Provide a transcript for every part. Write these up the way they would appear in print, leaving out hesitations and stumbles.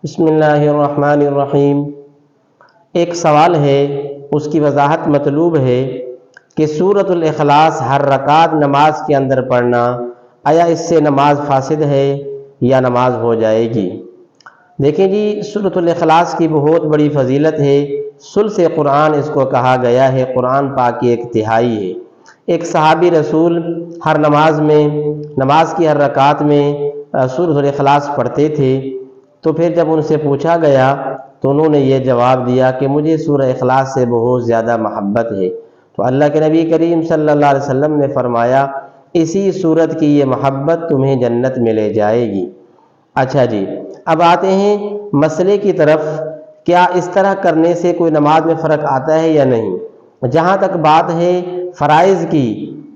بسم اللہ الرحمن الرحیم۔ ایک سوال ہے، اس کی وضاحت مطلوب ہے کہ سورۃ الاخلاص ہر رکعت نماز کے اندر پڑھنا، آیا اس سے نماز فاسد ہے یا نماز ہو جائے گی؟ دیکھیں جی، سورۃ الاخلاص کی بہت بڑی فضیلت ہے۔ ثلث قرآن اس کو کہا گیا ہے، قرآن پاک کی ایک تہائی ہے۔ ایک صحابی رسول ہر نماز کی ہر رکعت میں سورۃ الاخلاص پڑھتے تھے، تو پھر جب ان سے پوچھا گیا تو انہوں نے یہ جواب دیا کہ مجھے سورہ اخلاص سے بہت زیادہ محبت ہے۔ تو اللہ کے نبی کریم صلی اللہ علیہ وسلم نے فرمایا، اسی صورت کی یہ محبت تمہیں جنت میں لے جائے گی۔ اچھا جی، اب آتے ہیں مسئلے کی طرف، کیا اس طرح کرنے سے کوئی نماز میں فرق آتا ہے یا نہیں؟ جہاں تک بات ہے فرائض کی،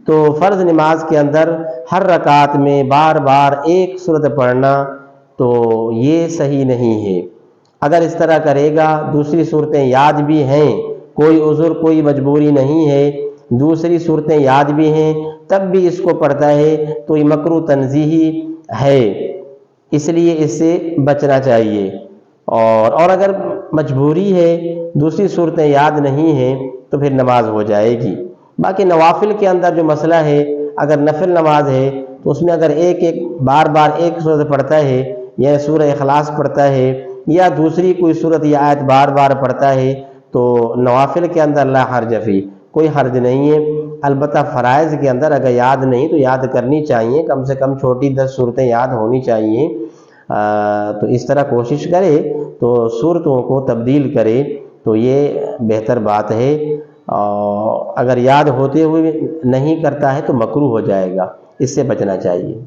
تو فرض نماز کے اندر ہر رکعت میں بار بار ایک سورت پڑھنا تو یہ صحیح نہیں ہے۔ اگر اس طرح کرے گا، دوسری صورتیں یاد بھی ہیں، کوئی عذر کوئی مجبوری نہیں ہے، دوسری صورتیں یاد بھی ہیں، تب بھی اس کو پڑھتا ہے تو یہ مکروہ تنزیہی ہے، اس لیے اس سے بچنا چاہیے۔ اور اگر مجبوری ہے، دوسری صورتیں یاد نہیں ہیں، تو پھر نماز ہو جائے گی۔ باقی نوافل کے اندر جو مسئلہ ہے، اگر نفل نماز ہے تو اس میں اگر بار بار ایک صورت پڑھتا ہے، یا سورہ اخلاص پڑھتا ہے، یا دوسری کوئی صورت یا آیت بار بار پڑھتا ہے، تو نوافل کے اندر لا حرج فی، کوئی حرج نہیں ہے۔ البتہ فرائض کے اندر اگر یاد نہیں تو یاد کرنی چاہیے، کم سے کم چھوٹی 10 صورتیں یاد ہونی چاہیے۔ تو اس طرح کوشش کرے تو صورتوں کو تبدیل کرے تو یہ بہتر بات ہے۔ اگر یاد ہوتے ہوئے نہیں کرتا ہے تو مکروہ ہو جائے گا، اس سے بچنا چاہیے۔